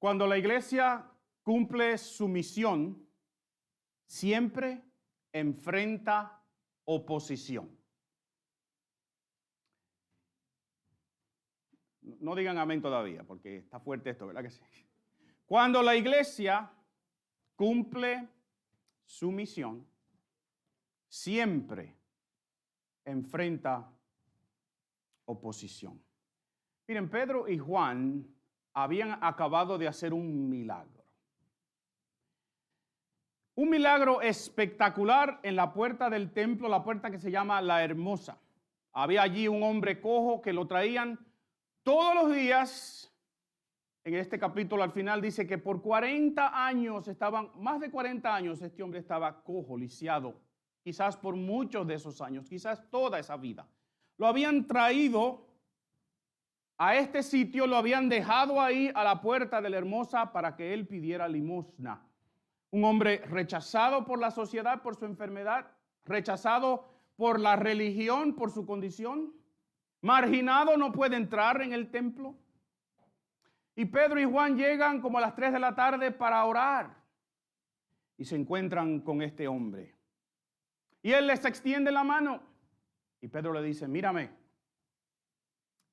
Cuando la iglesia cumple su misión, siempre enfrenta oposición. No digan amén todavía, porque está fuerte esto, ¿verdad que sí? Cuando la iglesia cumple su misión, siempre enfrenta oposición. Miren, Pedro y Juan habían acabado de hacer un milagro. Un milagro espectacular en la puerta del templo, la puerta que se llama La Hermosa. Había allí un hombre cojo que lo traían todos los días. En este capítulo al final dice que por 40 años más de 40 años este hombre estaba cojo, lisiado. Quizás por muchos de esos años, quizás toda esa vida. Lo habían traído a este sitio, lo habían dejado ahí a la puerta de La Hermosa para que él pidiera limosna. Un hombre rechazado por la sociedad por su enfermedad, rechazado por la religión por su condición, marginado, no puede entrar en el templo. Y Pedro y Juan llegan como a las 3 de la tarde para orar y se encuentran con este hombre. Y él les extiende la mano y Pedro le dice: mírame,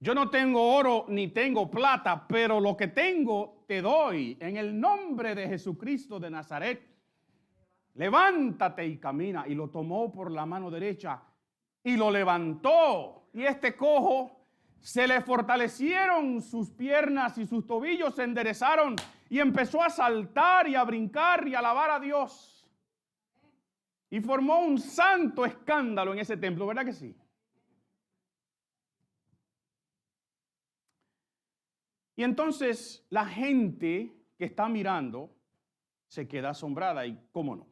yo no tengo oro ni tengo plata, pero lo que tengo te doy. En el nombre de Jesucristo de Nazaret, levántate y camina. Y lo tomó por la mano derecha y lo levantó. Y este cojo, se le fortalecieron sus piernas y sus tobillos se enderezaron y empezó a saltar y a brincar y a alabar a Dios. Y formó un santo escándalo en ese templo, ¿verdad que sí? Y entonces la gente que está mirando se queda asombrada y cómo no.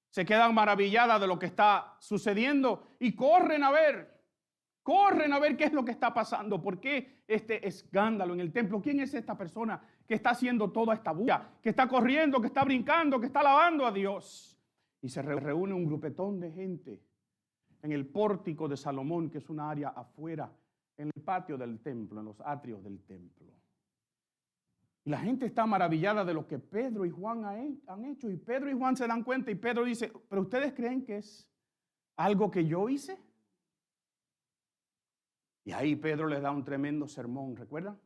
Se quedan maravilladas de lo que está sucediendo y corren a ver qué es lo que está pasando, por qué este escándalo en el templo, quién es esta persona que está haciendo toda esta bulla, que está corriendo, que está brincando, que está alabando a Dios. Y se reúne un grupetón de gente en el pórtico de Salomón, que es una área afuera, en el patio del templo, en los atrios del templo. Y la gente está maravillada de lo que Pedro y Juan han hecho. Y Pedro y Juan se dan cuenta y Pedro dice: ¿pero ustedes creen que es algo que yo hice? Y ahí Pedro les da un tremendo sermón, ¿recuerdan?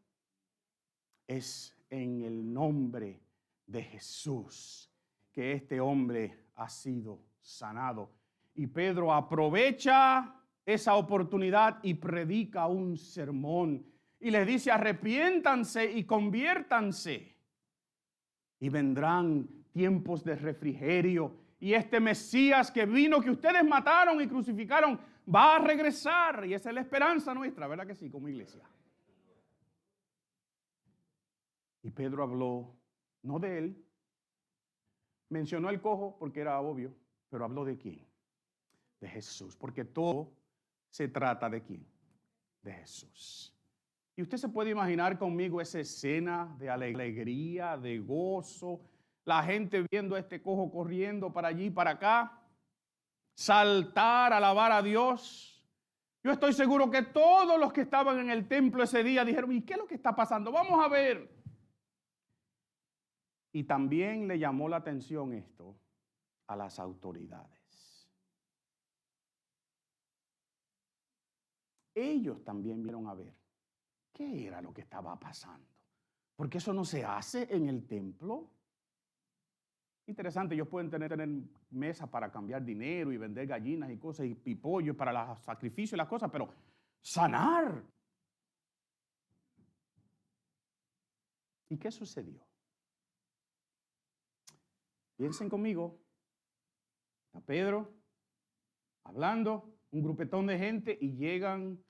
Es en el nombre de Jesús que este hombre ha sido sanado. Y Pedro aprovecha esa oportunidad y predica un sermón y les dice: arrepiéntanse y conviértanse y vendrán tiempos de refrigerio y este Mesías que vino, que ustedes mataron y crucificaron, va a regresar. Y esa es la esperanza nuestra, ¿verdad que sí? Como iglesia. Y Pedro habló no de él, mencionó al cojo porque era obvio, pero habló de quién, de Jesús, porque todo se trata de quién, de Jesús. Y usted se puede imaginar conmigo esa escena de alegría, de gozo, la gente viendo a este cojo corriendo para allí, para acá, saltar, alabar a Dios. Yo estoy seguro que todos los que estaban en el templo ese día dijeron: ¿y qué es lo que está pasando? Vamos a ver. Y también le llamó la atención esto a las autoridades. Ellos también vieron a ver qué era lo que estaba pasando, porque eso no se hace en el templo. Interesante, ellos pueden tener mesas para cambiar dinero y vender gallinas y cosas y pollos para los sacrificios y las cosas, pero sanar. ¿Y qué sucedió? Piensen conmigo. Está Pedro hablando, un grupetón de gente y llegan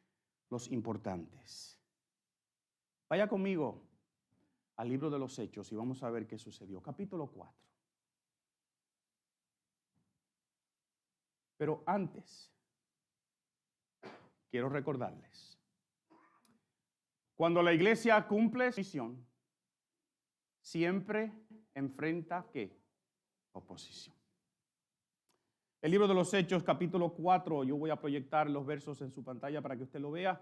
los importantes. Vaya conmigo al libro de los Hechos y vamos a ver qué sucedió. Capítulo 4. Pero antes, quiero recordarles, cuando la iglesia cumple su misión, siempre enfrenta ¿qué? Oposición. El libro de los Hechos, capítulo 4, yo voy a proyectar los versos en su pantalla para que usted lo vea.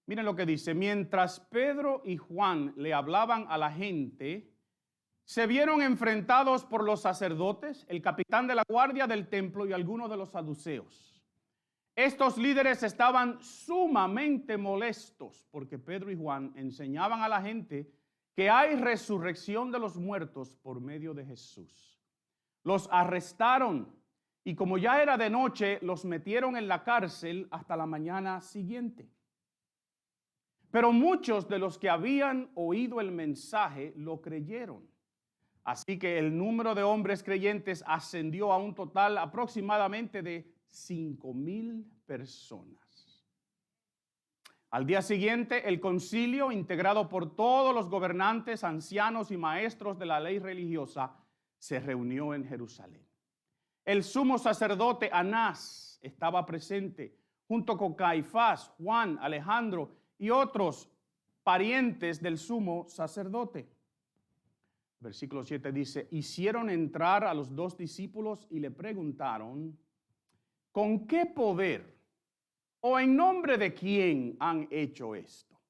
Miren lo que dice: mientras Pedro y Juan le hablaban a la gente, se vieron enfrentados por los sacerdotes, el capitán de la guardia del templo y algunos de los saduceos. Estos líderes estaban sumamente molestos porque Pedro y Juan enseñaban a la gente que hay resurrección de los muertos por medio de Jesús. Los arrestaron y como ya era de noche, los metieron en la cárcel hasta la mañana siguiente. Pero muchos de los que habían oído el mensaje lo creyeron. Así que el número de hombres creyentes ascendió a un total aproximadamente de 5,000 personas. Al día siguiente, el concilio, integrado por todos los gobernantes, ancianos y maestros de la ley religiosa, se reunió en Jerusalén. El sumo sacerdote Anás estaba presente, junto con Caifás, Juan, Alejandro y otros parientes del sumo sacerdote. Versículo 7 dice: hicieron entrar a los 2 discípulos y le preguntaron: ¿con qué poder o en nombre de quién han hecho esto?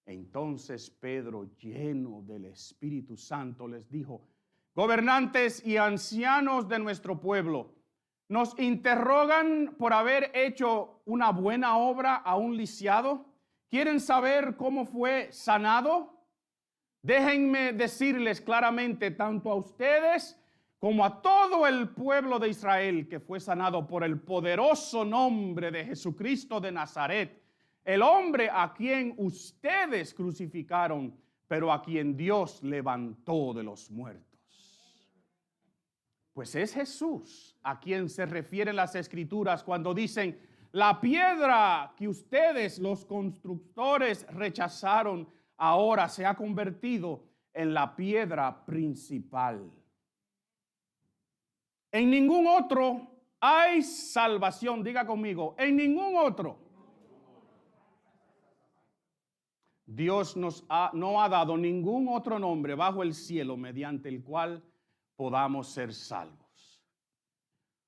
Entonces Pedro, lleno del Espíritu Santo, les dijo: gobernantes y ancianos de nuestro pueblo, ¿nos interrogan por haber hecho una buena obra a un lisiado? ¿Quieren saber cómo fue sanado? Déjenme decirles claramente, tanto a ustedes como a todo el pueblo de Israel, que fue sanado por el poderoso nombre de Jesucristo de Nazaret, el hombre a quien ustedes crucificaron, pero a quien Dios levantó de los muertos. Pues es Jesús a quien se refieren las Escrituras cuando dicen: la piedra que ustedes, los constructores, rechazaron, ahora se ha convertido en la piedra principal. En ningún otro hay salvación. Diga conmigo: en ningún otro. Dios no ha dado ningún otro nombre bajo el cielo mediante el cual podamos ser salvos.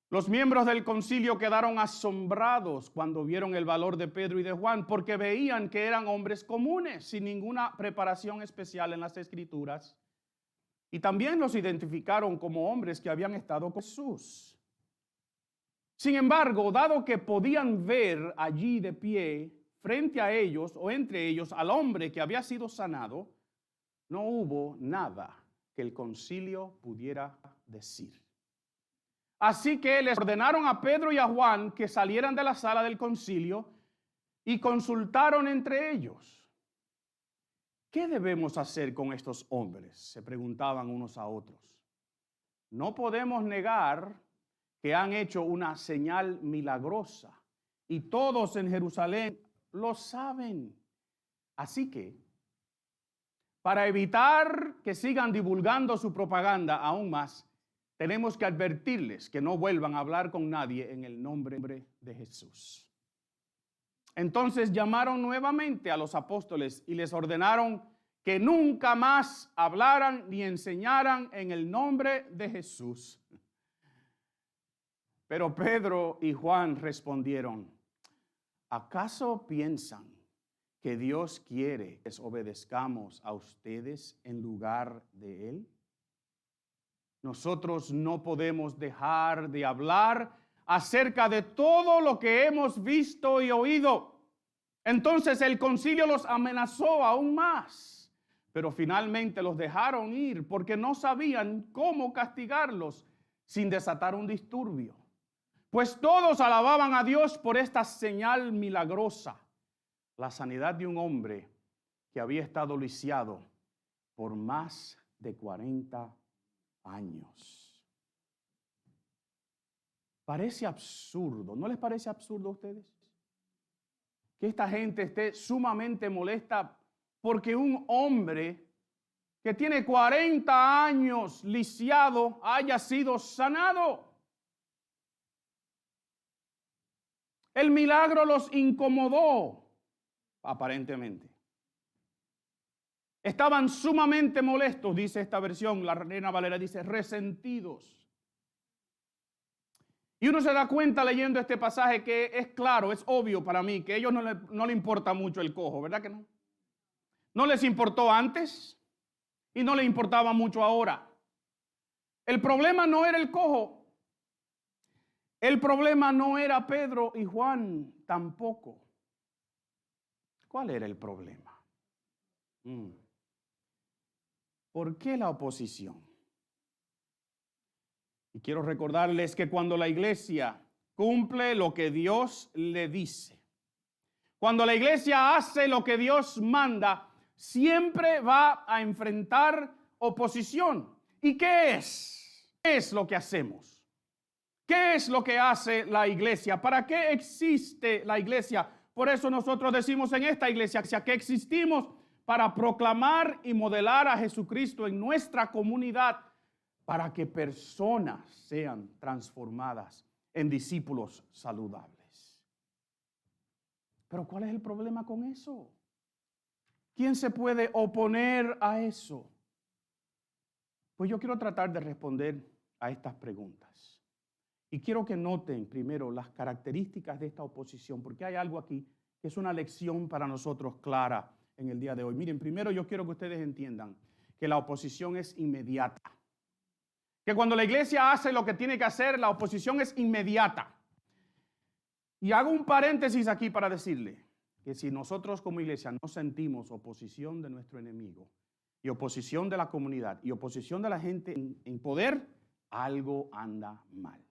Los miembros del concilio quedaron asombrados cuando vieron el valor de Pedro y de Juan, porque veían que eran hombres comunes, sin ninguna preparación especial en las Escrituras. Y también los identificaron como hombres que habían estado con Jesús. Sin embargo, dado que podían ver allí de pie, frente a ellos o entre ellos, al hombre que había sido sanado, no hubo nada que el concilio pudiera decir. Así que les ordenaron a Pedro y a Juan que salieran de la sala del concilio y consultaron entre ellos. ¿Qué debemos hacer con estos hombres?, se preguntaban unos a otros. No podemos negar que han hecho una señal milagrosa y todos en Jerusalén lo saben. Así que, para evitar que sigan divulgando su propaganda aún más, tenemos que advertirles que no vuelvan a hablar con nadie en el nombre de Jesús. Entonces llamaron nuevamente a los apóstoles y les ordenaron que nunca más hablaran ni enseñaran en el nombre de Jesús. Pero Pedro y Juan respondieron: ¿acaso piensan que Dios quiere que les obedezcamos a ustedes en lugar de Él? Nosotros no podemos dejar de hablar acerca de todo lo que hemos visto y oído. Entonces el concilio los amenazó aún más, pero finalmente los dejaron ir porque no sabían cómo castigarlos sin desatar un disturbio. Pues todos alababan a Dios por esta señal milagrosa, la sanidad de un hombre que había estado lisiado por más de 40 años. Parece absurdo, ¿no les parece absurdo a ustedes? Que esta gente esté sumamente molesta porque un hombre que tiene 40 años lisiado haya sido sanado. El milagro los incomodó, aparentemente. Estaban sumamente molestos, dice esta versión, la Reina Valera dice resentidos. Y uno se da cuenta leyendo este pasaje que es claro, es obvio para mí, que a ellos no le importa mucho el cojo, ¿verdad que no? No les importó antes y no les importaba mucho ahora. El problema no era el cojo. El problema no era Pedro y Juan tampoco. ¿Cuál era el problema? ¿Por qué la oposición? Y quiero recordarles que cuando la iglesia cumple lo que Dios le dice, cuando la iglesia hace lo que Dios manda, siempre va a enfrentar oposición. ¿Y qué es? ¿Qué es lo que hacemos? ¿Qué es lo que hace la iglesia? ¿Para qué existe la iglesia? Por eso nosotros decimos en esta iglesia que existimos para proclamar y modelar a Jesucristo en nuestra comunidad para que personas sean transformadas en discípulos saludables. Pero ¿cuál es el problema con eso? ¿Quién se puede oponer a eso? Pues yo quiero tratar de responder a estas preguntas. Y quiero que noten primero las características de esta oposición, porque hay algo aquí que es una lección para nosotros clara en el día de hoy. Miren, primero yo quiero que ustedes entiendan que la oposición es inmediata. Que cuando la iglesia hace lo que tiene que hacer, la oposición es inmediata. Y hago un paréntesis aquí para decirle que si nosotros como iglesia no sentimos oposición de nuestro enemigo, y oposición de la comunidad, y oposición de la gente en poder, algo anda mal.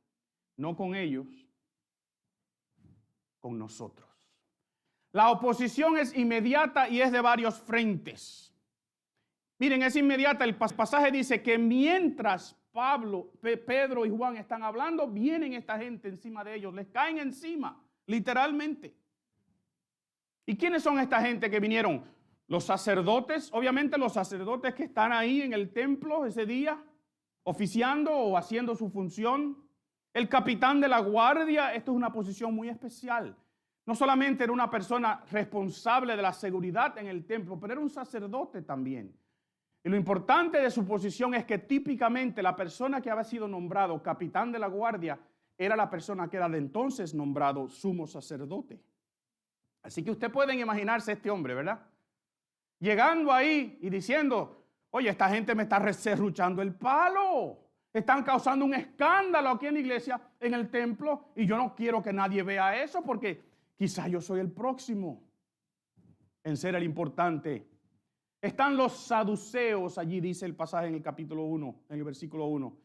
No con ellos, con nosotros. La oposición es inmediata y es de varios frentes. Miren, es inmediata. El pasaje dice que mientras Pedro y Juan están hablando, vienen esta gente encima de ellos, les caen encima, literalmente. ¿Y quiénes son esta gente que vinieron? Los sacerdotes, obviamente los sacerdotes que están ahí en el templo ese día, oficiando o haciendo su función. El capitán de la guardia, esto es una posición muy especial. No solamente era una persona responsable de la seguridad en el templo, pero era un sacerdote también. Y lo importante de su posición es que típicamente la persona que había sido nombrado capitán de la guardia era la persona que era de entonces nombrado sumo sacerdote. Así que ustedes pueden imaginarse este hombre, ¿verdad? Llegando ahí y diciendo, oye, esta gente me está serruchando el palo. Están causando un escándalo aquí en la iglesia, en el templo, y yo no quiero que nadie vea eso porque quizás yo soy el próximo en ser el importante. Están los saduceos, allí dice el pasaje en el capítulo 1, en el versículo 1.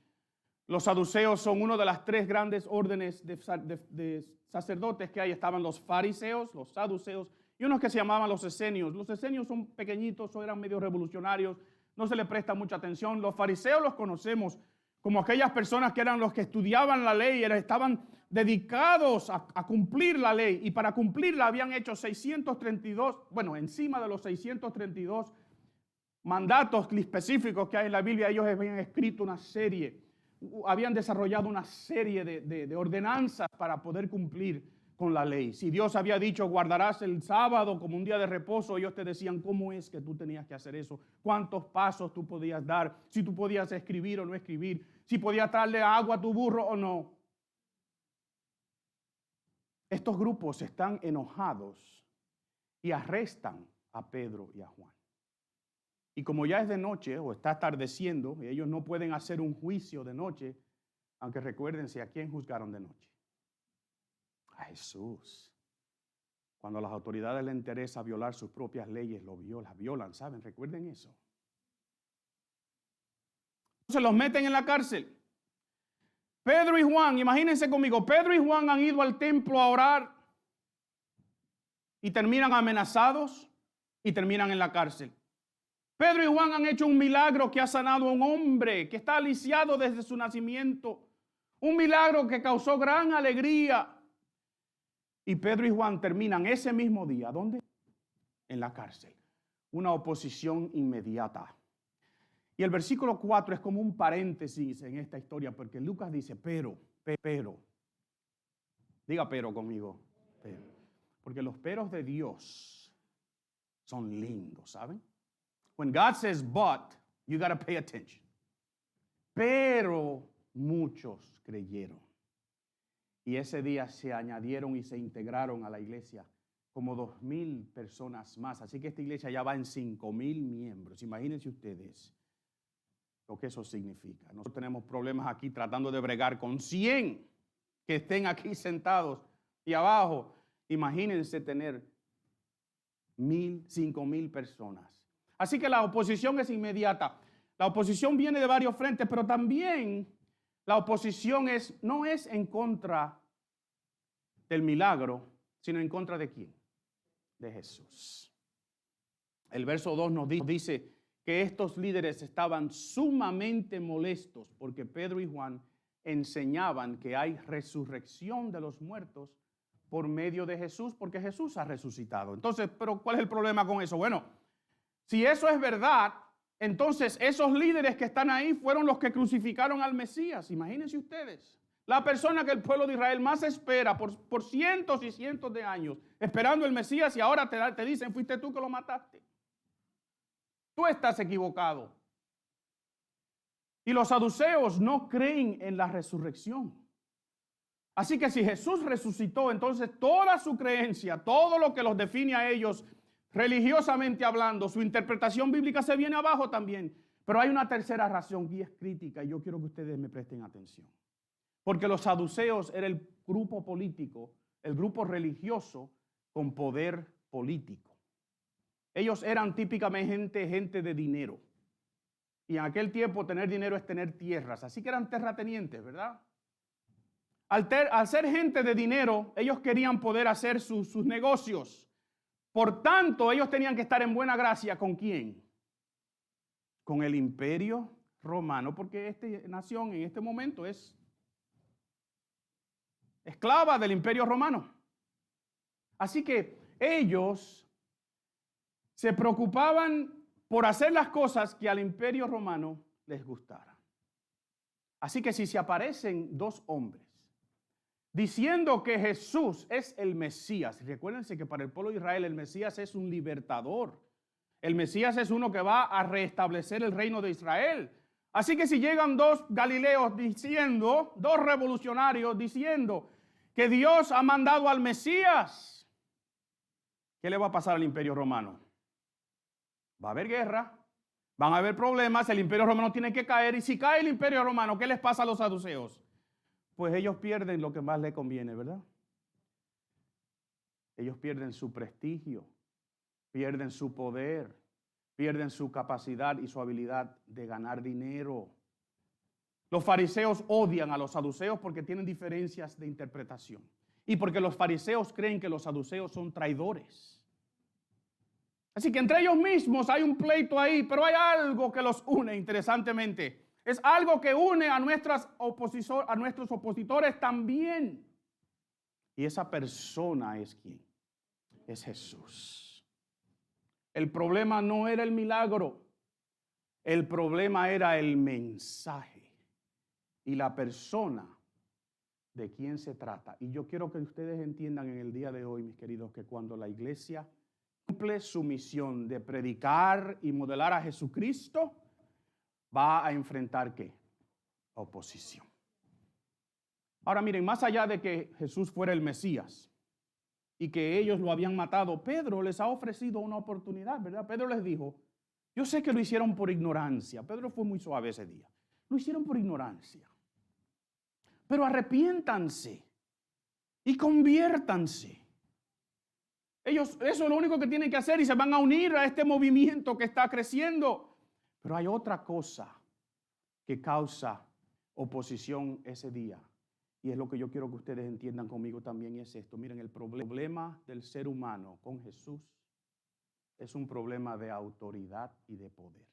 Los saduceos son una de las tres grandes órdenes de sacerdotes que hay. Estaban los fariseos, los saduceos y unos que se llamaban los esenios. Los esenios son pequeñitos, eran medio revolucionarios, no se les presta mucha atención. Los fariseos los conocemos como aquellas personas que eran los que estudiaban la ley, estaban dedicados a cumplir la ley, y para cumplirla habían hecho 632, bueno, encima de los 632 mandatos específicos que hay en la Biblia, ellos habían escrito una serie, habían desarrollado una serie de ordenanzas para poder cumplir con la ley. Si Dios había dicho, guardarás el sábado como un día de reposo, ellos te decían cómo es que tú tenías que hacer eso, cuántos pasos tú podías dar, si tú podías escribir o no escribir, si podías darle agua a tu burro o no. Estos grupos están enojados y arrestan a Pedro y a Juan. Y como ya es de noche o está atardeciendo, y ellos no pueden hacer un juicio de noche, aunque recuérdense a quién juzgaron de noche. A Jesús. Cuando a las autoridades les interesa violar sus propias leyes, las violan, ¿saben? Recuerden eso. Se los meten en la cárcel. Pedro y Juan, imagínense conmigo, Pedro y Juan han ido al templo a orar y terminan amenazados y terminan en la cárcel. Pedro y Juan han hecho un milagro que ha sanado a un hombre que está lisiado desde su nacimiento. Un milagro que causó gran alegría. Y Pedro y Juan terminan ese mismo día. ¿Dónde? En la cárcel. Una oposición inmediata. Y el versículo 4 es como un paréntesis en esta historia, porque Lucas dice, pero. Diga pero conmigo. Pero. Porque los peros de Dios son lindos, ¿saben? When God says but, you got to pay attention. Pero muchos creyeron. Y ese día se añadieron y se integraron a la iglesia como 2,000 personas más. Así que esta iglesia ya va en 5,000 miembros. Imagínense ustedes lo que eso significa. Nosotros tenemos problemas aquí tratando de bregar con 100 que estén aquí sentados y abajo. Imagínense tener 1,000, 5,000 personas. Así que la oposición es inmediata. La oposición viene de varios frentes, pero también la oposición no es en contra del milagro, sino en contra de ¿quién? De Jesús. El verso 2 nos dice que estos líderes estaban sumamente molestos porque Pedro y Juan enseñaban que hay resurrección de los muertos por medio de Jesús, porque Jesús ha resucitado. Entonces, ¿pero cuál es el problema con eso? Bueno, si eso es verdad, entonces esos líderes que están ahí fueron los que crucificaron al Mesías. Imagínense ustedes, la persona que el pueblo de Israel más espera por cientos y cientos de años, esperando el Mesías, y ahora te dicen, fuiste tú que lo mataste. Tú estás equivocado. Y los saduceos no creen en la resurrección. Así que si Jesús resucitó, entonces toda su creencia, todo lo que los define a ellos religiosamente hablando, su interpretación bíblica se viene abajo también. Pero hay una tercera razón y es crítica, y yo quiero que ustedes me presten atención. Porque los saduceos era el grupo político, el grupo religioso con poder político. Ellos eran típicamente gente de dinero. Y en aquel tiempo tener dinero es tener tierras. Así que eran terratenientes, ¿verdad? Al ser gente de dinero, ellos querían poder hacer sus negocios. Por tanto, ellos tenían que estar en buena gracia ¿con quién? Con el Imperio Romano, porque esta nación en este momento es esclava del Imperio Romano. Así que ellos se preocupaban por hacer las cosas que al Imperio Romano les gustara. Así que si se aparecen dos hombres diciendo que Jesús es el Mesías, recuérdense que para el pueblo de Israel el Mesías es un libertador. El Mesías es uno que va a restablecer el reino de Israel. Así que si llegan dos galileos diciendo, dos revolucionarios diciendo que Dios ha mandado al Mesías, ¿qué le va a pasar al Imperio Romano? Va a haber guerra, van a haber problemas, el Imperio Romano tiene que caer, y si cae el Imperio Romano, ¿qué les pasa a los saduceos? Pues ellos pierden lo que más les conviene, ¿verdad? Ellos pierden su prestigio, pierden su poder, pierden su capacidad y su habilidad de ganar dinero. Los fariseos odian a los saduceos porque tienen diferencias de interpretación y porque los fariseos creen que los saduceos son traidores. Así que entre ellos mismos hay un pleito ahí, pero hay algo que los une interesantemente. Es algo que une a nuestros opositores también. Y esa persona es ¿quién? Es Jesús. El problema no era el milagro. El problema era el mensaje y la persona de quién se trata. Y yo quiero que ustedes entiendan en el día de hoy, mis queridos, que cuando la iglesia cumple su misión de predicar y modelar a Jesucristo, va a enfrentar ¿qué? Oposición. Ahora miren, más allá de que Jesús fuera el Mesías y que ellos lo habían matado, Pedro les ha ofrecido una oportunidad, ¿verdad? Pedro les dijo, yo sé que lo hicieron por ignorancia. Pedro fue muy suave ese día. Lo hicieron por ignorancia. Pero arrepiéntanse y conviértanse. Ellos, eso es lo único que tienen que hacer y se van a unir a este movimiento que está creciendo. Pero hay otra cosa que causa oposición ese día. Y es lo que yo quiero que ustedes entiendan conmigo también, y es esto. Miren, el problema del ser humano con Jesús es un problema de autoridad y de poder.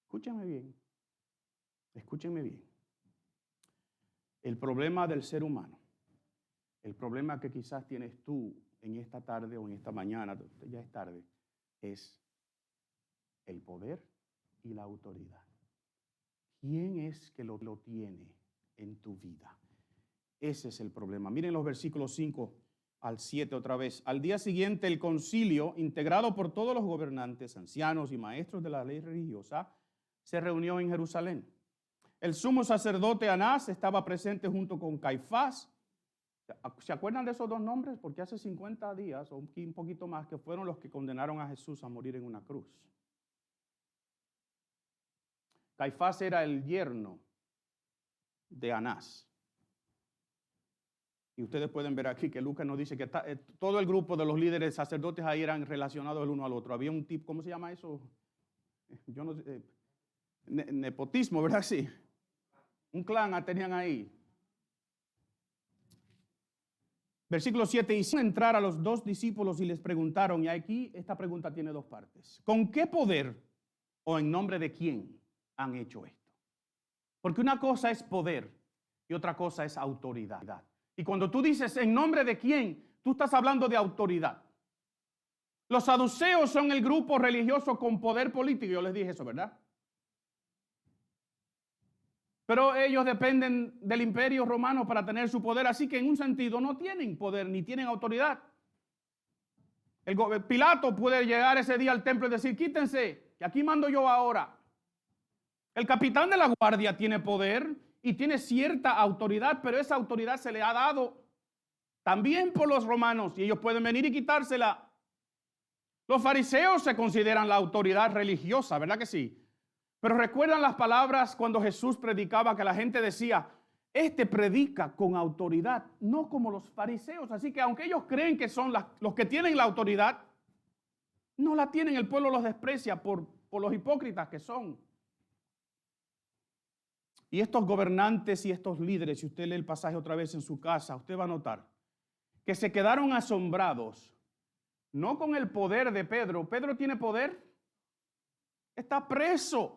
Escúchenme bien. Escúchenme bien. El problema del ser humano, el problema que quizás tienes tú en esta tarde o en esta mañana, ya es tarde, es el poder y la autoridad. ¿Quién es que lo tiene en tu vida? Ese es el problema. Miren los versículos 5 al 7 otra vez. Al día siguiente el concilio, integrado por todos los gobernantes, ancianos y maestros de la ley religiosa, se reunió en Jerusalén. El sumo sacerdote Anás estaba presente junto con Caifás, ¿Se acuerdan de esos dos nombres? Porque hace 50 días o un poquito más que fueron los que condenaron a Jesús a morir en una cruz. Caifás era el yerno de Anás. Y ustedes pueden ver aquí que Lucas nos dice que todo el grupo de los líderes sacerdotes ahí eran relacionados el uno al otro. Había un tipo, ¿cómo se llama eso? Yo no sé, nepotismo, ¿verdad? Sí. Un clan tenían ahí. Versículo 7, hicieron entrar a los dos discípulos y les preguntaron, y aquí esta pregunta tiene dos partes. ¿Con qué poder o en nombre de quién han hecho esto? Porque una cosa es poder y otra cosa es autoridad. Y cuando tú dices en nombre de quién, tú estás hablando de autoridad. Los saduceos son el grupo religioso con poder político, yo les dije eso, ¿verdad? Pero ellos dependen del imperio romano para tener su poder, así que en un sentido no tienen poder ni tienen autoridad. Pilato puede llegar ese día al templo y decir, quítense, que aquí mando yo ahora. El capitán de la guardia tiene poder y tiene cierta autoridad, pero esa autoridad se le ha dado también por los romanos y ellos pueden venir y quitársela. Los fariseos se consideran la autoridad religiosa, ¿verdad que sí? Pero recuerdan las palabras cuando Jesús predicaba que la gente decía, este predica con autoridad, no como los fariseos. Así que aunque ellos creen que son los que tienen la autoridad, no la tienen, el pueblo los desprecia por los hipócritas que son. Y estos gobernantes y estos líderes, si usted lee el pasaje otra vez en su casa, usted va a notar que se quedaron asombrados, no con el poder de Pedro. Pedro tiene poder, está preso.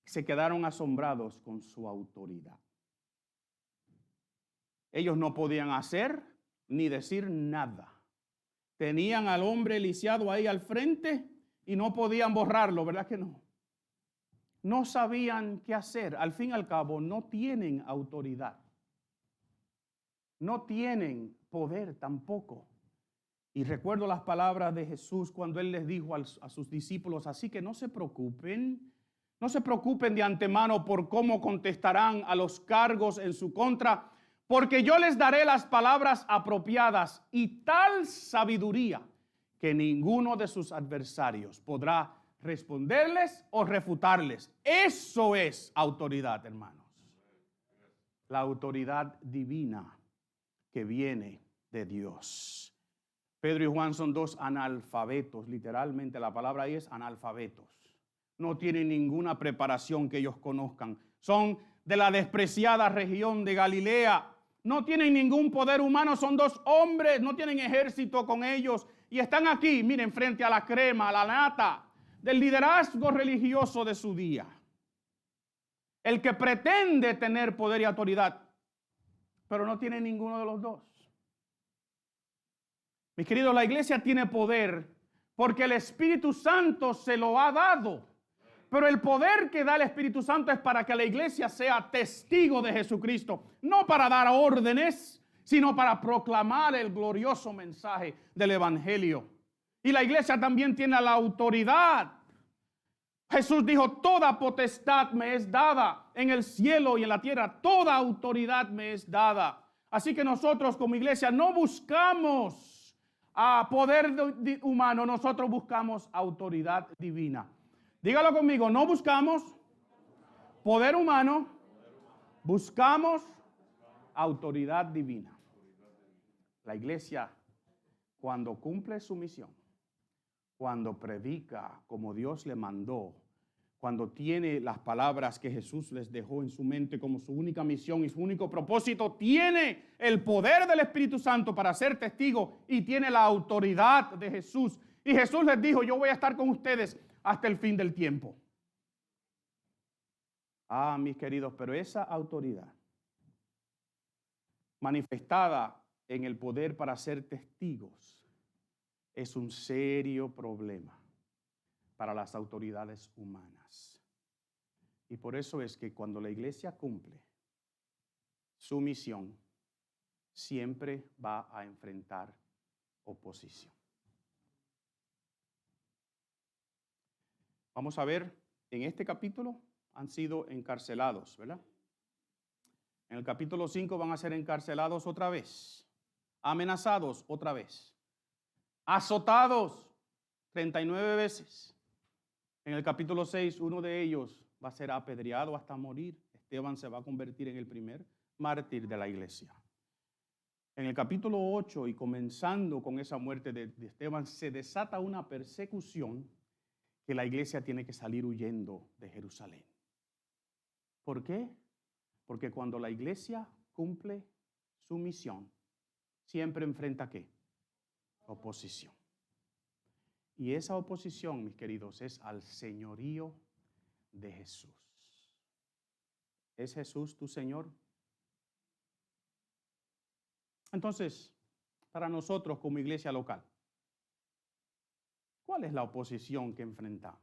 Se quedaron asombrados con su autoridad. Ellos no podían hacer ni decir nada. Tenían al hombre lisiado ahí al frente y no podían borrarlo, ¿verdad que no? No sabían qué hacer. Al fin y al cabo, no tienen autoridad. No tienen poder tampoco. Y recuerdo las palabras de Jesús cuando Él les dijo a sus discípulos, así que no se preocupen de antemano por cómo contestarán a los cargos en su contra, porque yo les daré las palabras apropiadas y tal sabiduría que ninguno de sus adversarios podrá responderles o refutarles. Eso es autoridad, hermanos. La autoridad divina que viene de Dios. Pedro y Juan son dos analfabetos, literalmente la palabra ahí es analfabetos. No tienen ninguna preparación que ellos conozcan. Son de la despreciada región de Galilea. No tienen ningún poder humano, son dos hombres, no tienen ejército con ellos. Y están aquí, miren, frente a la crema, a la nata del liderazgo religioso de su día. El que pretende tener poder y autoridad, pero no tiene ninguno de los dos. Mis queridos, la iglesia tiene poder porque el Espíritu Santo se lo ha dado. Pero el poder que da el Espíritu Santo es para que la iglesia sea testigo de Jesucristo, no para dar órdenes, sino para proclamar el glorioso mensaje del Evangelio. Y la iglesia también tiene la autoridad. Jesús dijo, toda potestad me es dada en el cielo y en la tierra, toda autoridad me es dada. Así que nosotros como iglesia no buscamos poder humano, nosotros buscamos autoridad divina. Dígalo conmigo, no buscamos poder humano, buscamos autoridad divina. La iglesia, cuando cumple su misión, cuando predica como Dios le mandó, cuando tiene las palabras que Jesús les dejó en su mente como su única misión y su único propósito, tiene el poder del Espíritu Santo para ser testigo y tiene la autoridad de Jesús. Y Jesús les dijo, yo voy a estar con ustedes hasta el fin del tiempo. Mis queridos, pero esa autoridad manifestada en el poder para ser testigos es un serio problema para las autoridades humanas. Y por eso es que cuando la iglesia cumple su misión, siempre va a enfrentar oposición. Vamos a ver, en este capítulo han sido encarcelados, ¿verdad? En el capítulo 5 van a ser encarcelados otra vez, amenazados otra vez, azotados 39 veces. En el capítulo 6, uno de ellos va a ser apedreado hasta morir. Esteban se va a convertir en el primer mártir de la iglesia. En el capítulo 8, y comenzando con esa muerte de Esteban, se desata una persecución que la iglesia tiene que salir huyendo de Jerusalén. ¿Por qué? Porque cuando la iglesia cumple su misión, siempre enfrenta ¿qué? Oposición. Y esa oposición, mis queridos, es al señorío de Jesús. ¿Es Jesús tu Señor? Entonces, para nosotros como iglesia local, ¿cuál es la oposición que enfrentamos?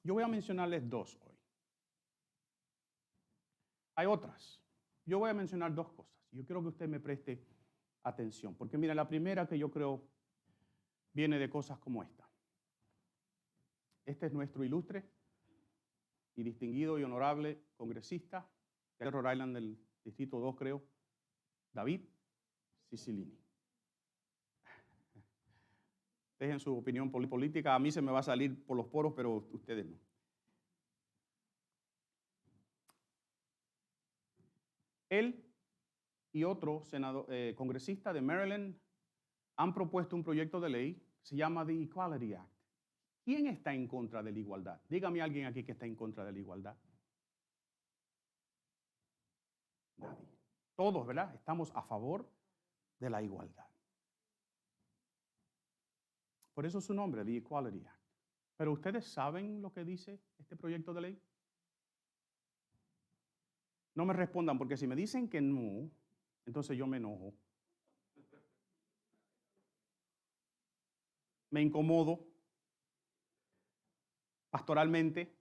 Yo voy a mencionarles dos hoy. Hay otras. Yo voy a mencionar dos cosas. Yo quiero que usted me preste atención, porque mira, la primera que yo creo viene de cosas como esta. Este es nuestro ilustre y distinguido y honorable congresista de Rhode Island del Distrito 2, creo, David Cicilline. Dejen su opinión política, a mí se me va a salir por los poros, pero ustedes no. Él y otro congresista de Maryland han propuesto un proyecto de ley que se llama The Equality Act. ¿Quién está en contra de la igualdad? Dígame alguien aquí que está en contra de la igualdad. Nadie. Todos, ¿verdad? Estamos a favor de la igualdad. Por eso su nombre, The Equality Act. Pero ¿ustedes saben lo que dice este proyecto de ley? No me respondan, porque si me dicen que no, entonces yo me enojo. Me incomodo pastoralmente,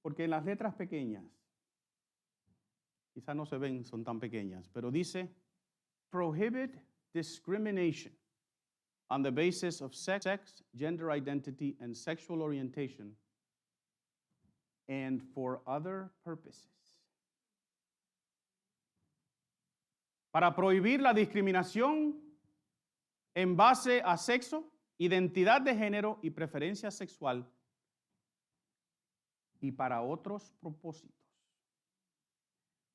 porque en las letras pequeñas, quizás no se ven, son tan pequeñas, pero dice, prohibit discrimination on the basis of sex, gender identity, and sexual orientation, and for other purposes. Para prohibir la discriminación en base a sexo, identidad de género y preferencia sexual, y para otros propósitos.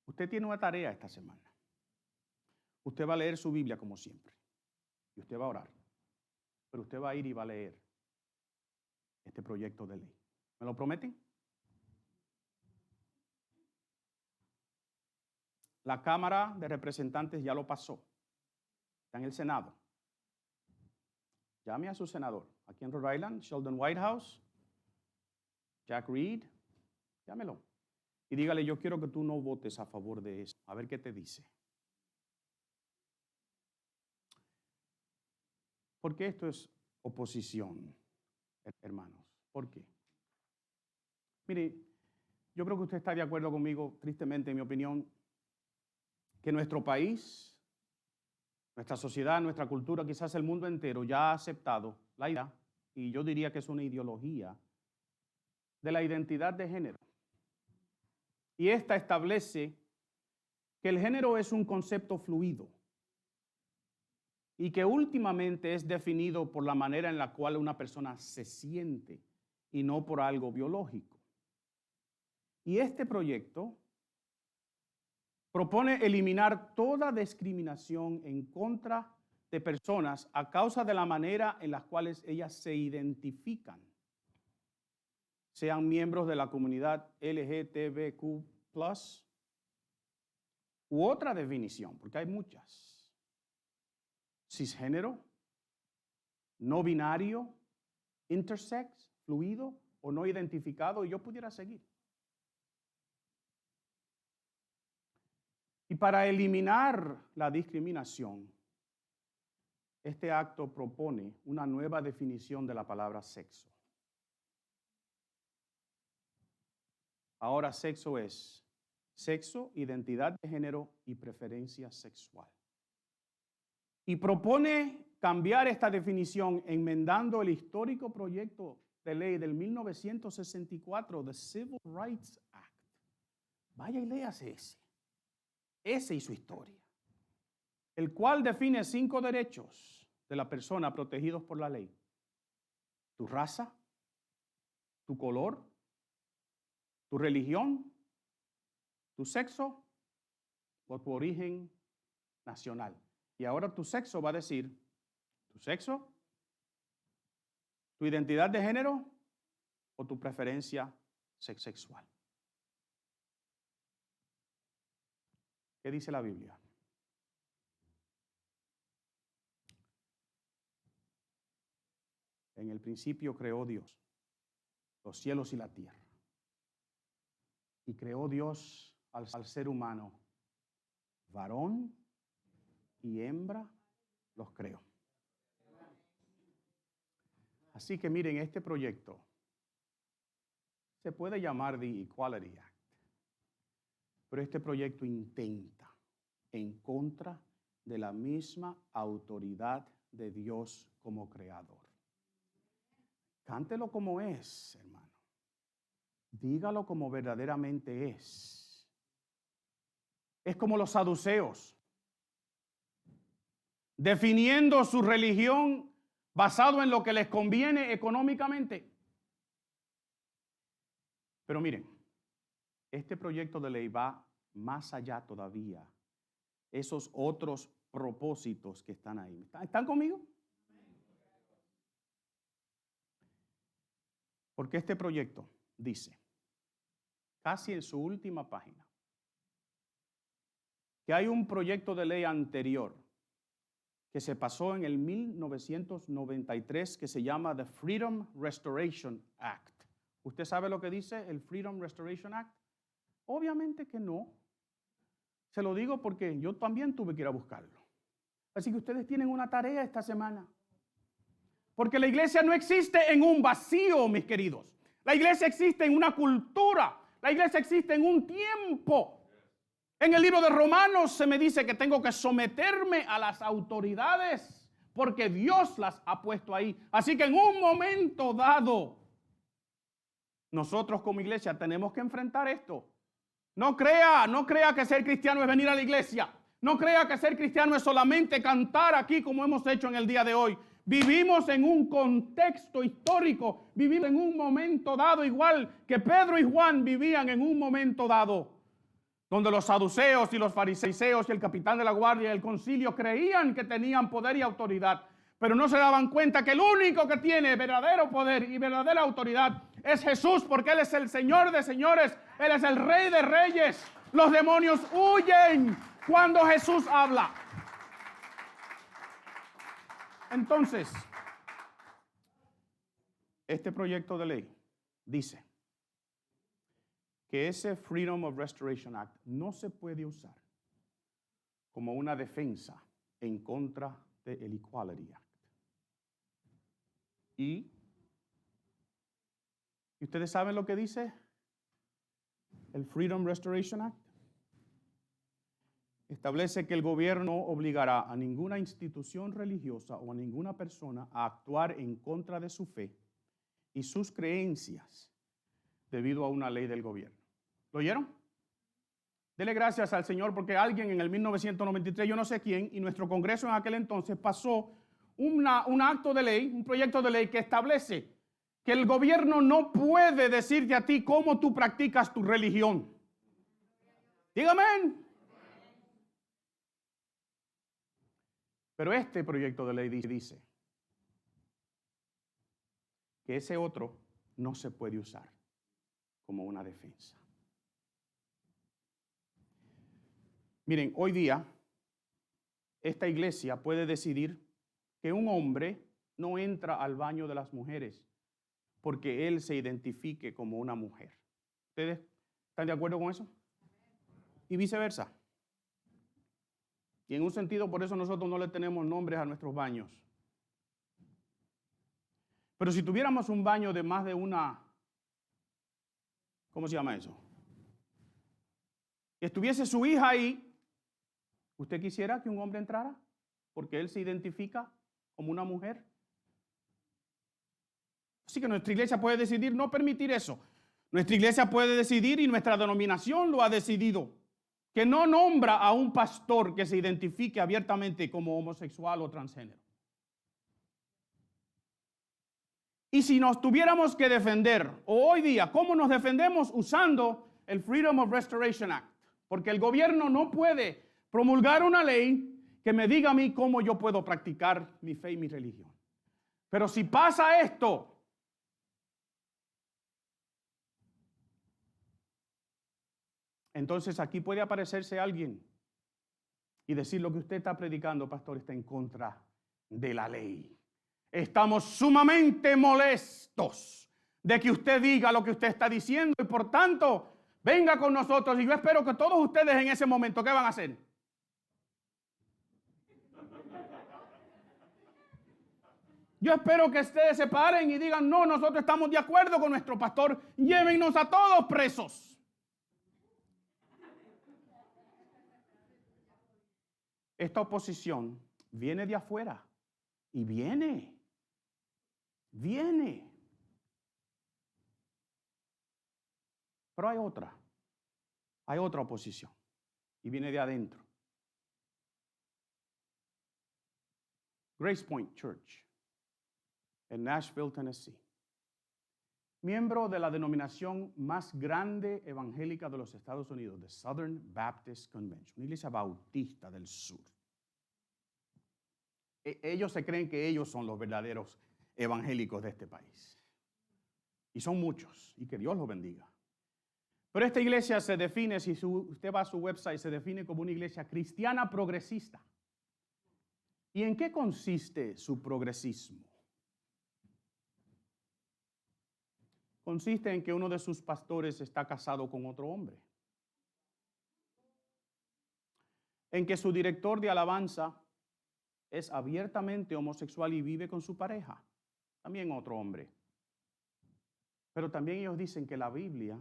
Usted tiene una tarea esta semana. Usted va a leer su Biblia como siempre, y usted va a orar, pero usted va a ir y va a leer este proyecto de ley. ¿Me lo prometen? La Cámara de Representantes ya lo pasó. Está en el Senado. Llame a su senador. Aquí en Rhode Island, Sheldon Whitehouse, Jack Reed, llámelo. Y dígale, yo quiero que tú no votes a favor de eso. A ver qué te dice. ¿Por qué esto es oposición, hermanos? ¿Por qué? Mire, yo creo que usted está de acuerdo conmigo, tristemente, en mi opinión, que nuestro país, nuestra sociedad, nuestra cultura, quizás el mundo entero ya ha aceptado la idea, y yo diría que es una ideología, de la identidad de género. Y esta establece que el género es un concepto fluido y que últimamente es definido por la manera en la cual una persona se siente y no por algo biológico. Y este proyecto propone eliminar toda discriminación en contra de personas a causa de la manera en la cual ellas se identifican, sean miembros de la comunidad LGTBQ+, u otra definición, porque hay muchas. Cisgénero, no binario, intersex, fluido o no identificado, y yo pudiera seguir. Y para eliminar la discriminación, este acto propone una nueva definición de la palabra sexo. Ahora sexo es sexo, identidad de género y preferencia sexual. Y propone cambiar esta definición enmendando el histórico proyecto de ley del 1964, the Civil Rights Act. Vaya y léase ese y su historia, el cual define 5 derechos de la persona protegidos por la ley: tu raza, tu color, tu religión, tu sexo o tu origen nacional. Y ahora tu sexo va a decir tu sexo, tu identidad de género o tu preferencia sexual. ¿Qué dice la Biblia? En el principio creó Dios los cielos y la tierra. Y creó Dios al ser humano, varón y hembra los creó. Así que miren, este proyecto se puede llamar The Equality Act, pero este proyecto intenta en contra de la misma autoridad de Dios como creador. Cántelo como es, hermano. Dígalo como verdaderamente es. Es como los saduceos, definiendo su religión basado en lo que les conviene económicamente. Pero miren, este proyecto de ley va más allá todavía. Esos otros propósitos que están ahí. ¿Están conmigo? Porque este proyecto dice, casi en su última página, que hay un proyecto de ley anterior que se pasó en el 1993 que se llama The Freedom Restoration Act. ¿Usted sabe lo que dice el Freedom Restoration Act? Obviamente que no. Se lo digo porque yo también tuve que ir a buscarlo. Así que ustedes tienen una tarea esta semana. Porque la iglesia no existe en un vacío, mis queridos. La iglesia existe en una cultura. La iglesia existe en un tiempo. En el libro de Romanos se me dice que tengo que someterme a las autoridades porque Dios las ha puesto ahí. Así que en un momento dado, nosotros como iglesia tenemos que enfrentar esto. No crea que ser cristiano es venir a la iglesia. No crea que ser cristiano es solamente cantar aquí como hemos hecho en el día de hoy. Vivimos en un contexto histórico, vivimos en un momento dado igual que Pedro y Juan vivían en un momento dado, donde los saduceos y los fariseos y el capitán de la guardia y el concilio creían que tenían poder y autoridad, pero no se daban cuenta que el único que tiene verdadero poder y verdadera autoridad es Jesús, porque Él es el Señor de señores, Él es el Rey de reyes. Los demonios huyen cuando Jesús habla. Entonces, este proyecto de ley dice que ese Freedom of Restoration Act no se puede usar como una defensa en contra del Equality Act. ¿Y ustedes saben lo que dice el Freedom Restoration Act? Establece que el gobierno obligará a ninguna institución religiosa o a ninguna persona a actuar en contra de su fe y sus creencias debido a una ley del gobierno. ¿Lo oyeron? Dele gracias al Señor porque alguien en el 1993, yo no sé quién, y nuestro Congreso en aquel entonces pasó un acto de ley, un proyecto de ley que establece que el gobierno no puede decirte a ti cómo tú practicas tu religión. Dígame. Pero este proyecto de ley dice que ese otro no se puede usar como una defensa. Miren, hoy día esta iglesia puede decidir que un hombre no entra al baño de las mujeres porque él se identifique como una mujer. ¿Ustedes están de acuerdo con eso? Y viceversa. Y en un sentido, por eso nosotros no le tenemos nombres a nuestros baños. Pero si tuviéramos un baño de más de una, ¿cómo se llama eso? Y estuviese su hija ahí, ¿usted quisiera que un hombre entrara? Porque él se identifica como una mujer. Así que nuestra iglesia puede decidir no permitir eso. Nuestra iglesia puede decidir, y nuestra denominación lo ha decidido, que no nombra a un pastor que se identifique abiertamente como homosexual o transgénero. Y si nos tuviéramos que defender, o hoy día, ¿cómo nos defendemos? Usando el Freedom of Restoration Act. Porque el gobierno no puede promulgar una ley que me diga a mí cómo yo puedo practicar mi fe y mi religión. Pero si pasa esto, entonces aquí puede aparecerse alguien y decir: lo que usted está predicando, pastor, está en contra de la ley. Estamos sumamente molestos de que usted diga lo que usted está diciendo, y por tanto, venga con nosotros. Y yo espero que todos ustedes en ese momento, ¿qué van a hacer? Yo espero que ustedes se paren y digan: no, nosotros estamos de acuerdo con nuestro pastor, llévennos a todos presos. Esta oposición viene de afuera y viene. Pero hay otra oposición, y viene de adentro. Grace Point Church en Nashville, Tennessee, miembro de la denominación más grande evangélica de los Estados Unidos, the Southern Baptist Convention, una iglesia bautista del sur. Ellos se creen que ellos son los verdaderos evangélicos de este país. Y son muchos, y que Dios los bendiga. Pero esta iglesia se define, si usted va a su website, se define como una iglesia cristiana progresista. ¿Y en qué consiste su progresismo? Consiste en que uno de sus pastores está casado con otro hombre. En que su director de alabanza es abiertamente homosexual y vive con su pareja, también otro hombre. Pero también ellos dicen que la Biblia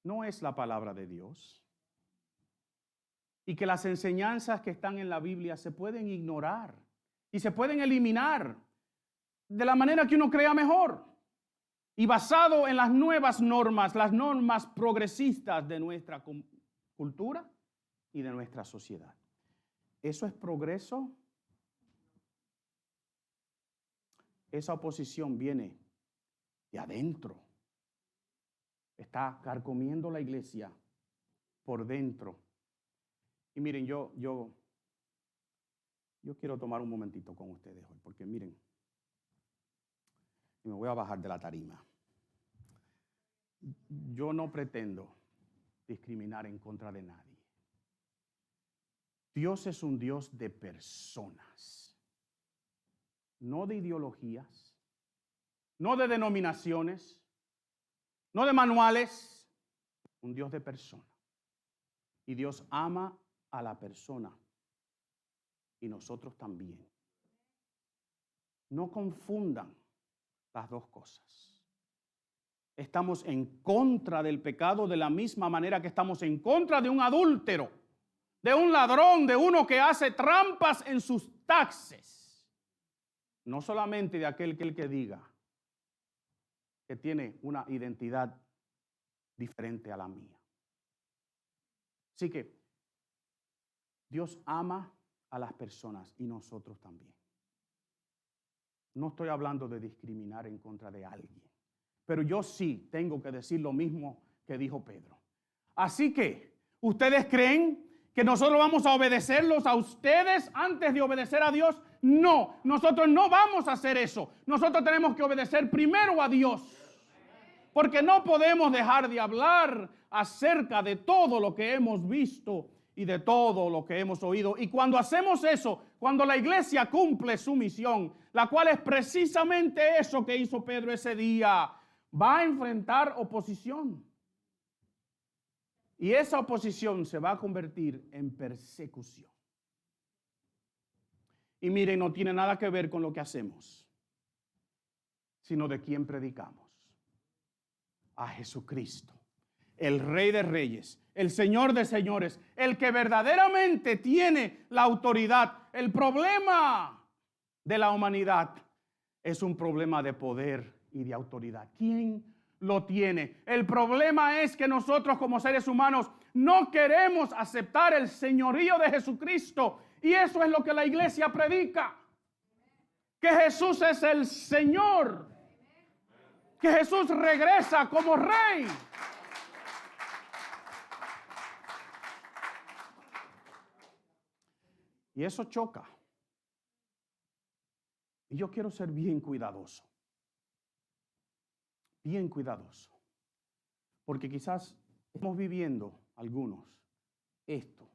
no es la palabra de Dios y que las enseñanzas que están en la Biblia se pueden ignorar y se pueden eliminar de la manera que uno crea mejor, y basado en las nuevas normas, las normas progresistas de nuestra cultura y de nuestra sociedad. ¿Eso es progreso? Esa oposición viene de adentro. Está carcomiendo la iglesia por dentro. Y miren, yo quiero tomar un momentito con ustedes hoy, porque miren, y me voy a bajar de la tarima. Yo no pretendo discriminar en contra de nadie. Dios es un Dios de personas, no de ideologías, no de denominaciones, no de manuales, un Dios de personas. Y Dios ama a la persona, y nosotros también. No confundan las dos cosas. Estamos en contra del pecado de la misma manera que estamos en contra de un adúltero, de un ladrón, de uno que hace trampas en sus taxes. No solamente de aquel que diga que tiene una identidad diferente a la mía. Así que Dios ama a las personas, y nosotros también. No estoy hablando de discriminar en contra de alguien, pero yo sí tengo que decir lo mismo que dijo Pedro. Así que, ¿ustedes creen que nosotros vamos a obedecerlos a ustedes antes de obedecer a Dios? No, nosotros no vamos a hacer eso. Nosotros tenemos que obedecer primero a Dios, porque no podemos dejar de hablar acerca de todo lo que hemos visto y de todo lo que hemos oído. Y cuando hacemos eso, cuando la iglesia cumple su misión, la cual es precisamente eso que hizo Pedro ese día, va a enfrentar oposición. Y esa oposición se va a convertir en persecución. Y miren, no tiene nada que ver con lo que hacemos, sino de quién predicamos. A Jesucristo, el Rey de Reyes, el Señor de Señores, el que verdaderamente tiene la autoridad. El problema de la humanidad es un problema de poder y de autoridad. ¿Quién lo tiene. El problema es que nosotros como seres humanos no queremos aceptar el señorío de Jesucristo. Y eso es lo que la iglesia predica. Que Jesús es el Señor. Que Jesús regresa como Rey. Y eso choca. Y yo quiero ser bien cuidadoso. Bien cuidadoso. Porque quizás estamos viviendo algunos esto.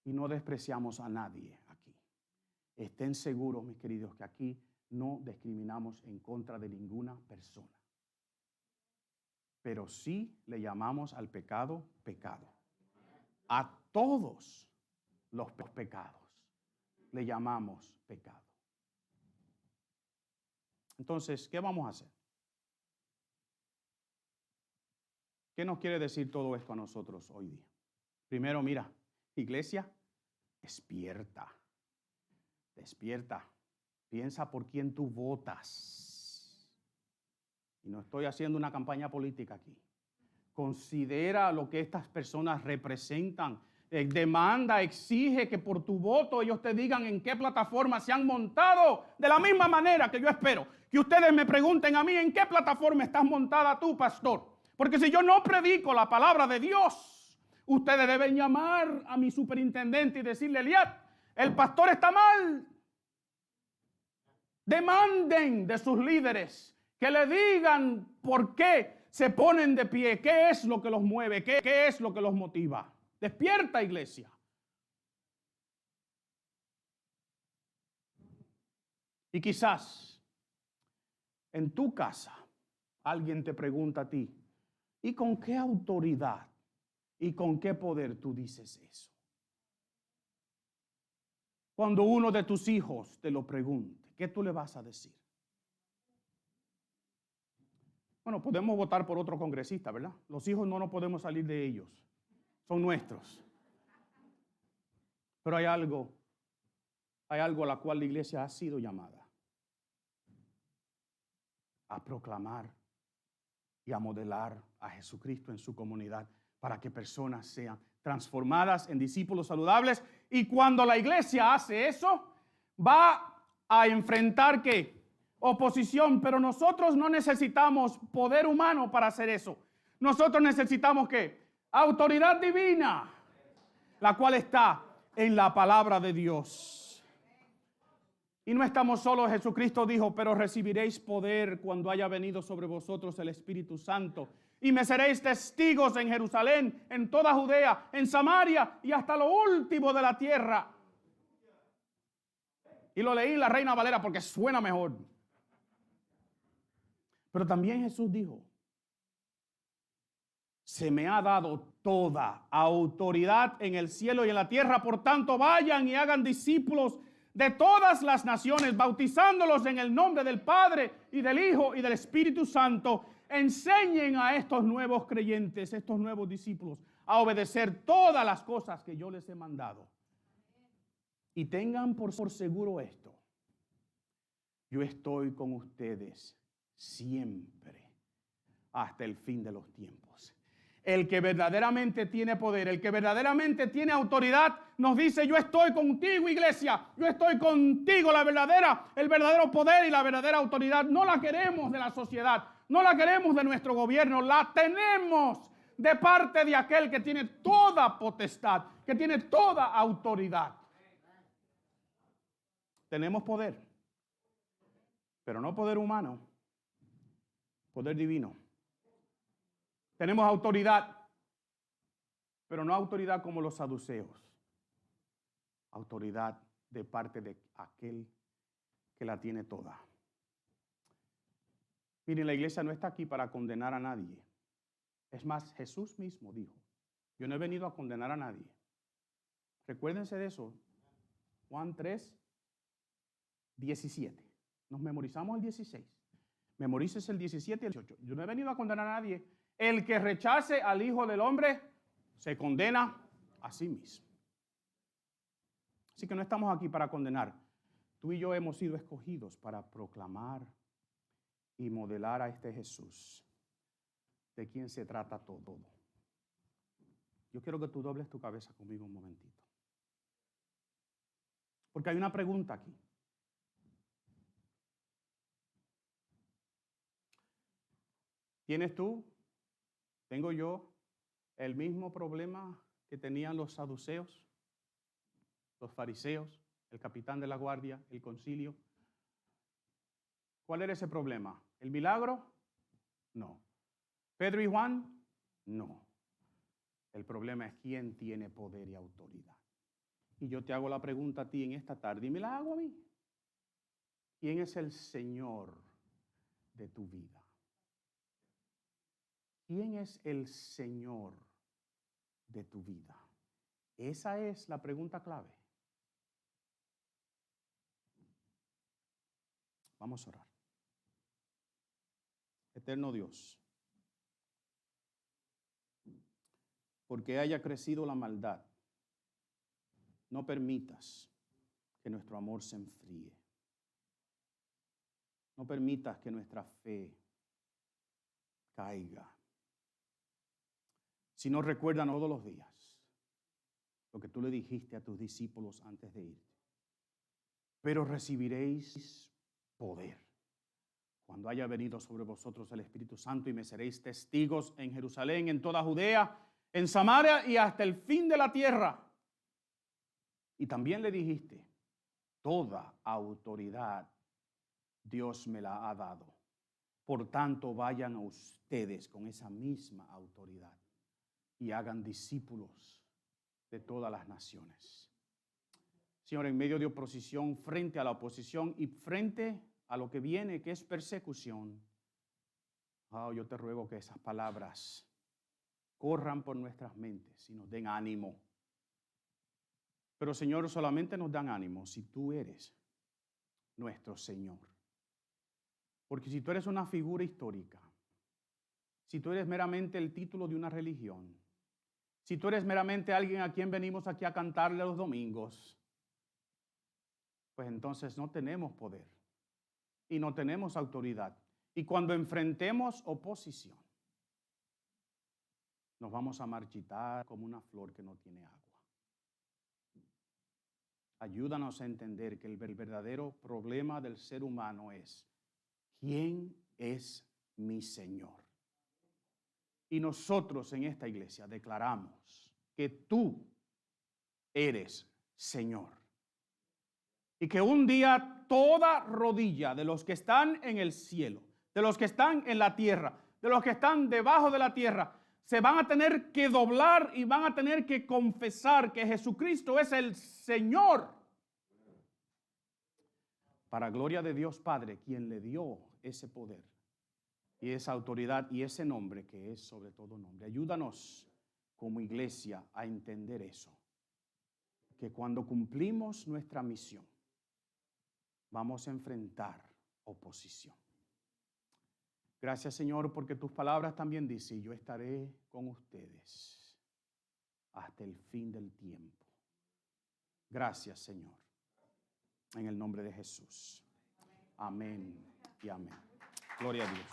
Y no despreciamos a nadie aquí. Estén seguros, mis queridos, que aquí no discriminamos en contra de ninguna persona. Pero sí le llamamos al pecado, pecado. A todos los pecados le llamamos pecado. Entonces, ¿qué vamos a hacer? ¿Qué nos quiere decir todo esto a nosotros hoy día? Primero, mira, iglesia, despierta. Despierta. Piensa por quién tú votas. Y no estoy haciendo una campaña política aquí. Considera lo que estas personas representan. Demanda, exige que por tu voto ellos te digan en qué plataforma se han montado. De la misma manera que yo espero que ustedes me pregunten a mí en qué plataforma estás montada tú, pastor. Porque si yo no predico la palabra de Dios, ustedes deben llamar a mi superintendente y decirle, Eliad, el pastor está mal. Demanden de sus líderes que le digan por qué se ponen de pie, qué es lo que los mueve, qué es lo que los motiva. Despierta, iglesia. Y quizás en tu casa alguien te pregunta a ti, ¿y con qué autoridad y con qué poder tú dices eso? Cuando uno de tus hijos te lo pregunte, ¿qué tú le vas a decir? Bueno, podemos votar por otro congresista, ¿verdad? Los hijos no nos podemos salir de ellos. Son nuestros. Pero hay algo a la cual la iglesia ha sido llamada. A proclamar y a modelar a Jesucristo en su comunidad para que personas sean transformadas en discípulos saludables. Y cuando la iglesia hace eso, va a enfrentar ¿qué? Oposición, pero nosotros no necesitamos poder humano para hacer eso. Nosotros necesitamos ¿qué? Autoridad divina, la cual está en la palabra de Dios. Y no estamos solos. Jesucristo dijo, pero recibiréis poder cuando haya venido sobre vosotros el Espíritu Santo. Y me seréis testigos en Jerusalén, en toda Judea, en Samaria y hasta lo último de la tierra. Y lo leí en la Reina Valera porque suena mejor. Pero también Jesús dijo, se me ha dado toda autoridad en el cielo y en la tierra. Por tanto, vayan y hagan discípulos de todas las naciones, bautizándolos en el nombre del Padre y del Hijo y del Espíritu Santo. Enseñen a estos nuevos creyentes, estos nuevos discípulos, a obedecer todas las cosas que yo les he mandado. Y tengan por seguro esto: yo estoy con ustedes siempre, hasta el fin de los tiempos. El que verdaderamente tiene poder, el que verdaderamente tiene autoridad, nos dice, yo estoy contigo, iglesia, yo estoy contigo. El verdadero poder y la verdadera autoridad no la queremos de la sociedad, no la queremos de nuestro gobierno, la tenemos de parte de aquel que tiene toda potestad, que tiene toda autoridad. Tenemos poder, pero no poder humano, poder divino. Tenemos autoridad, pero no autoridad como los saduceos. Autoridad de parte de aquel que la tiene toda. Miren, la iglesia no está aquí para condenar a nadie. Es más, Jesús mismo dijo, yo no he venido a condenar a nadie. Recuérdense de eso. Juan 3, 17. Nos memorizamos el 16. Memorices el 17 y el 18. Yo no he venido a condenar a nadie. El que rechace al Hijo del Hombre se condena a sí mismo. Así que no estamos aquí para condenar. Tú y yo hemos sido escogidos para proclamar y modelar a este Jesús de quien se trata todo. Yo quiero que tú dobles tu cabeza conmigo un momentito. Porque hay una pregunta aquí. ¿Tienes tú, tengo yo, el mismo problema que tenían los saduceos, los fariseos, el capitán de la guardia, el concilio? ¿Cuál era ese problema? ¿El milagro? No. ¿Pedro y Juan? No. El problema es quién tiene poder y autoridad. Y yo te hago la pregunta a ti en esta tarde y me la hago a mí. ¿Quién es el Señor de tu vida? ¿Quién es el Señor de tu vida? Esa es la pregunta clave. Vamos a orar. Eterno Dios, porque haya crecido la maldad, no permitas que nuestro amor se enfríe. No permitas que nuestra fe caiga. Si nos recuerdan todos los días lo que tú le dijiste a tus discípulos antes de irte. Pero recibiréis poder cuando haya venido sobre vosotros el Espíritu Santo y me seréis testigos en Jerusalén, en toda Judea, en Samaria y hasta el fin de la tierra. Y también le dijiste, toda autoridad Dios me la ha dado. Por tanto, vayan a ustedes con esa misma autoridad y hagan discípulos de todas las naciones. Señor, en medio de oposición, frente a la oposición y frente a lo que viene, que es persecución, yo te ruego que esas palabras corran por nuestras mentes y nos den ánimo. Pero, Señor, solamente nos dan ánimo si tú eres nuestro Señor. Porque si tú eres una figura histórica, si tú eres meramente el título de una religión, si tú eres meramente alguien a quien venimos aquí a cantarle los domingos, pues entonces no tenemos poder y no tenemos autoridad. Y cuando enfrentemos oposición, nos vamos a marchitar como una flor que no tiene agua. Ayúdanos a entender que el verdadero problema del ser humano es, ¿quién es mi Señor? Y nosotros en esta iglesia declaramos que tú eres Señor. Y que un día toda rodilla de los que están en el cielo, de los que están en la tierra, de los que están debajo de la tierra, se van a tener que doblar y van a tener que confesar que Jesucristo es el Señor. Para gloria de Dios Padre, quien le dio ese poder y esa autoridad y ese nombre que es sobre todo nombre. Ayúdanos como iglesia a entender eso. Que cuando cumplimos nuestra misión, vamos a enfrentar oposición. Gracias, Señor, porque tus palabras también dicen, yo estaré con ustedes hasta el fin del tiempo. Gracias, Señor. En el nombre de Jesús. Amén y amén. Gloria a Dios.